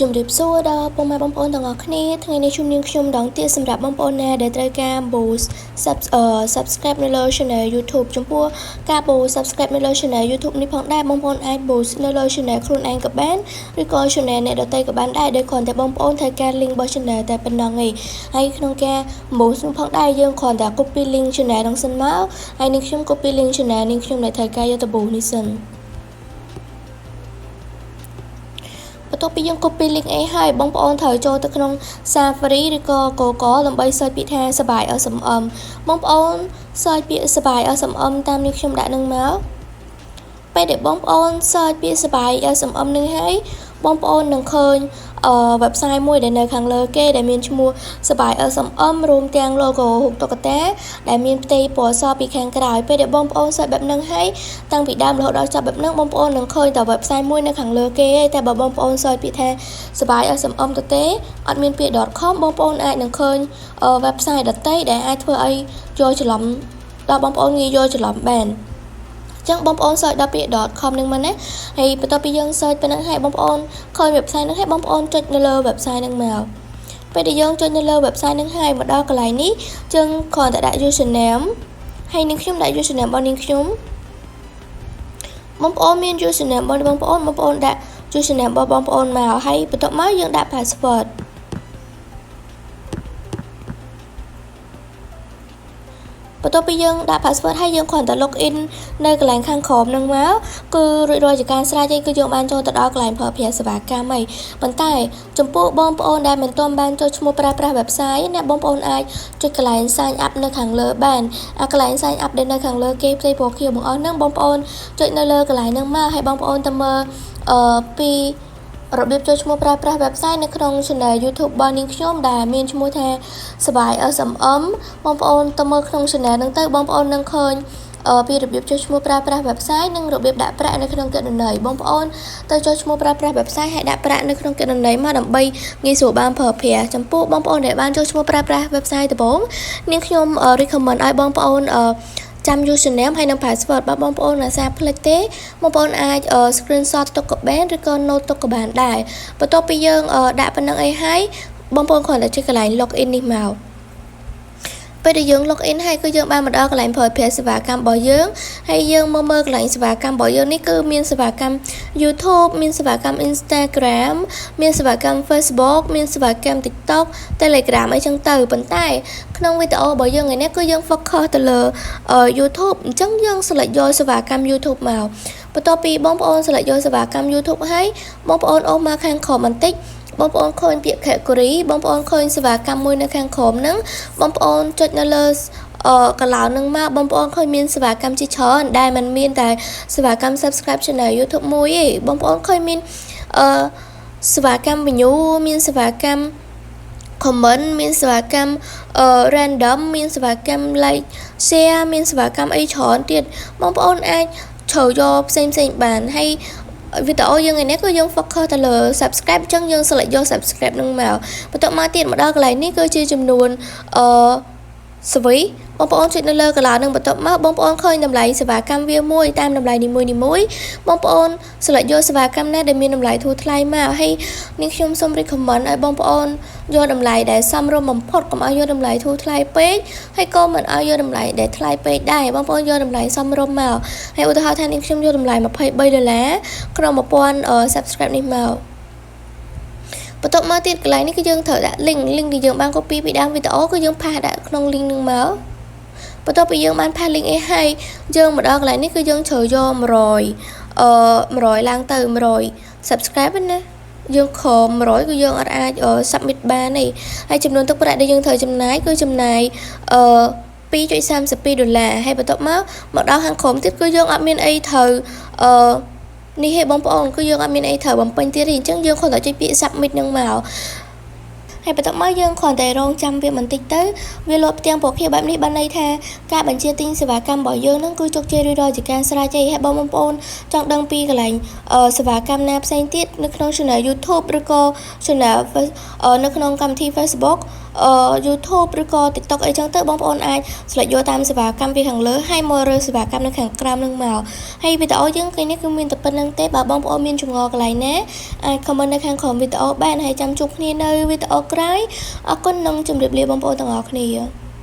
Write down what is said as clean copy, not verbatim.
ជំរាបសួរដល់ពុកម៉ែបងប្អូនទាំងអស់គ្នាថ្ងៃនេះជំនាញខ្ញុំដងទៀតសម្រាប់បងប្អូនណាដែលត្រូវការ boost subscribe នៅលើ channel YouTube ចំពោះការ boost subscribe នៅលើ channel YouTube នេះផងដែរបងប្អូនអាច boost នៅលើ channel ខ្លួនឯងក៏បានឬក៏ channel អ្នកដទៃក៏បានដែរដោយគ្រាន់តែបងប្អូនត្រូវការ link របស់ channel តែប៉ុណ្ណឹងឯងហើយក្នុងការ boost នោះផងដែរយើងគ្រាន់តែ copy link channel ហ្នឹងសិនមកហើយនឹងខ្ញុំ copy link channel នេះខ្ញុំដែលត្រូវការយកទៅ boost នេះសិនបន្ទាប់ពីយើង copy link អីហើយបងប្អូនត្រូវចូលទៅក្នុង Safari ឬក៏ Google ដើម្បី search ពាក្យថាសបាយ SMM បងប្អូន search ពាក្យសបាយ SMM តាមនេះខ្ញុំដាក់នឹងមកពេលដែលបងប្អូន search ពាក្យសបាយ SMM នឹងហើយបងប្អូននឹងឃើញwebsite មួយដែលនៅខាងលើគេដែលមានឈ្មោះសបាយ SMM រួមទាំង logo រូបតុក្កតាដែលមានផ្ទៃពណ៌សពីខាងក្រៅពេលដែលបងប្អូន search បែបហ្នឹងហើយតាំងពីដើមរហូតដល់ចប់បែបហ្នឹងបងប្អូននឹងឃើញតែ website មួយនៅខាងលើគេឯងតែបើបងប្អូន search ពាក្យថាសបាយ SMM ទៅទេអត់មានពាក្យ .com បងប្អូនអាចនឹងឃើញ website ដទៃដែលអាចធ្វើឲ្យយកច្រឡំដល់បងប្អូនងាយយកច្រឡំបានចឹងបងប្អូន search ដល់ពាក្យ .com នឹងមកណាហើយបន្ទាប់ពីយើង search ប៉ុណ្ណឹងហើយបងប្អូនឃើញ website ហ្នឹងហើយបងប្អូនចុចនៅលើ website ហ្នឹងមកពេលដែលយើងចុចនៅលើ website ហ្នឹងហើយមកដល់កន្លែងនេះយើងគ្រាន់តែដាក់ username ហើយនឹងខ្ញុំដាក់ username របស់នាងខ្ញុំបងប្អូនមាន username របស់បងប្អូនដាក់ username របស់បងប្អូនមកហើយបន្ទាប់មកយើងដាក់ passwordបន្ទាប់ពីយើងដាក់ password ហើយយើងគ្រាន់តែ log in នៅកន្លែងខាងក្រោមហ្នឹងមកគឺរួចរាល់ជាការស្រេចហើយគឺយើងបានចូលទៅដល់កន្លែងប្រើប្រាស់សេវាកម្មហើយប៉ុន្តែចំពោះបងប្អូនដែលមិនទាន់បានចូលឈ្មោះប្រើប្រាស់ website ណាបងប្អូនអាចចុចកន្លែង sign up នៅខាងលើបានអាកន្លែង sign up ដែលនៅខាងលើគេផ្ទៃពណ៌ខៀវបងអស់ហ្នឹងបងប្អូនចុចនៅលើកន្លែងហ្នឹងមកហើយបងប្អូនទៅមើលពីរបៀបចូលឈ្មោះប្រើប្រាស់ website នៅក្នុង channel YouTube របស់នាងខ្ញុំដែលមានឈ្មោះថាសបាយ SMM បងប្អូនទៅមើលក្នុង channel ហ្នឹងទៅបងប្អូននឹងឃើញពីរបៀបចូលឈ្មោះប្រើប្រាស់ website និងរបៀបដាក់ប្រាក់នៅក្នុងគណនីបងប្អូនទៅចូលឈ្មោះប្រើប្រាស់ website ហើយដាក់ប្រាក់នៅក្នុងគណនីមកដើម្បីងាយស្រួលបានប្រើប្រាស់ចំពោះបងប្អូនដែលបានចូលឈ្មោះប្រើប្រាស់ website ដំបូងនាងខ្ញុំ recommend ឲ្យបងប្អូនចាំ username ហើយនិង password បើបងប្អូនអាសាភ្លេចទេបងប្អូនអាច screenshot ទុកក៏បានឬក៏ note ទុកក៏បានដែរបន្ទាប់ពីយើងដាក់ប៉ុណ្្នឹងអីហើយបងប្អូនគ្រាន់តែចុចកន្លែង log in នេះមកពេលដែលយើង log in ហើយគឺយើងបានមកដល់កន្លែងប្រើប្រាស់សេវាកម្មរបស់យើងហើយយើងមើលកន្លែងសេវាកម្មរបស់យើងនេះគឺមានសេវាកម្ម YouTube មានសេវាកម្ម Instagram មានសេវាកម្ម Facebook មានសេវាកម្ម TikTok Telegram អីចឹងទៅប៉ុន្តែក្នុងវីដេអូរបស់យើងថ្ងៃនេះគឺយើង focus ទៅលើ YouTube អញ្ចឹងយើង select យកសេវាកម្ម YouTube មកបន្ទាប់ពីបងប្អូន select យកសេវាកម្ម YouTube ហើយបងប្អូនអូសមកខាងក្រោមបន្តិចបងប្អូនឃើញពាក្យ category បងប្អូនឃើញសេវាកម្មមួយនៅខាងក្រោមហ្នឹងបងប្អូនចុចនៅលើកន្លោនហ្នឹងមកបងប្អូនឃើញមានសេវាកម្មជាច្រើនដែលมันមានតែសេវាកម្ម subscribe channel YouTube មួយឯងបងប្អូនឃើញមានសេវាកម្ម view មានសេវាកម្ម comment មានសេវាកម្មrandom មានសេវាកម្ម like share មានសេវាកម្មអីច្រើនទៀតបងប្អូនអាចជ្រើសយកផ្សេងបានហើយវីដេអូយើងថ្ងៃនេះគឺយើង focus ទៅលើ subscribe អញ្ចឹងយើង select យក subscribe នឹងមកបន្ទាប់មកទៀតមកដល់កន្លែងនេះគឺជាចំនួនស្វីបងប្អូនចុចនៅលើកន្លោននឹងបន្ទាប់មកបងប្អូនឃើញតម្លៃសេវាកម្មវាមួយតាមតម្លៃនីមួយបងប្អូន select យកសេវាកម្មណាដែលមានតម្លៃធូរថ្លៃមកហើយនាងខ្ញុំសូម recommend ឲ្យបងប្អូនយកតម្លៃដែលសមរម្យបំផុតកុំឲ្យយកតម្លៃធូរថ្លៃពេកហើយក៏មិនឲ្យយកតម្លៃដែលថ្លៃពេកដែរបងប្អូនយកតម្លៃសមរម្យមកហើយឧទាហរណ៍ថានាងខ្ញុំយកតម្លៃ$23ក្នុង1000 subscribe នេះមកបន្ទាប់មកទៀតកន្លែងនេះគឺយើងត្រូវដាក់ link ដែលយើងបាន copy ពីដើមវីដេអូគឺយើងផាសដាក់ក្នុង link នឹងមកបន្ទាប់ពីយើងបានផាស link អីហើយយើងមកដល់កន្លែងនេះគឺយើងជ្រើសយក100ឡើងទៅ100 subscribe ណាយើងខំ100គឺយើងអត់អាច submit បានទេហើយចំនួនទឹកប្រាក់ដែលយើងត្រូវចំណាយគឺចំណាយ$2.32ហើយបន្ទាប់មកដល់ខាងក្រោមទៀតគឺយើងអត់មានអីត្រូវនេះហេបងប្អូនគឺយើងអត់មានអីត្រូវបំពេញទៀតទេអញ្ចឹងយើងគ្រាន់តែចុចពាក្យ submit នឹងមក ហើយបន្តមកយើងគ្រាន់តែរងចាំវាបន្តិចទៅវាលុបទាំងពណ៌ខៀវបែបនេះបានន័យថាការបញ្ជាទិញសេវាកម្មរបស់យើងនឹងគឺជោគជ័យរួចរាល់ជាការស្រាវជ្រាវហើយបងប្អូនចង់ដឹងពីកន្លែងសេវាកម្មណាផ្សេងទៀតនៅក្នុង channel YouTube ឬក៏ channel នៅក្នុងកម្មវិធី Facebook YouTube ឬក៏ TikTok អីចឹងទៅបងប្អូនអាចស្លេចយកតាមសេវាកម្មវាខាងលើហើយមករើសេវាកម្មនៅខាងក្រោមនឹងមកហើយវីដេអូយើងគឺនេះគឺមានតែប៉ុណ្្នឹងទេបើបងប្អូនមានចម្ងល់កន្លែងណាអាច comment នៅខាងក្រោមវីដេអូបានហើយចាំជួបគ្នានៅវីដេអូក្រោយអរគុណនិងជម្រាបលាបងប្អូនទាំងអស់គ្នា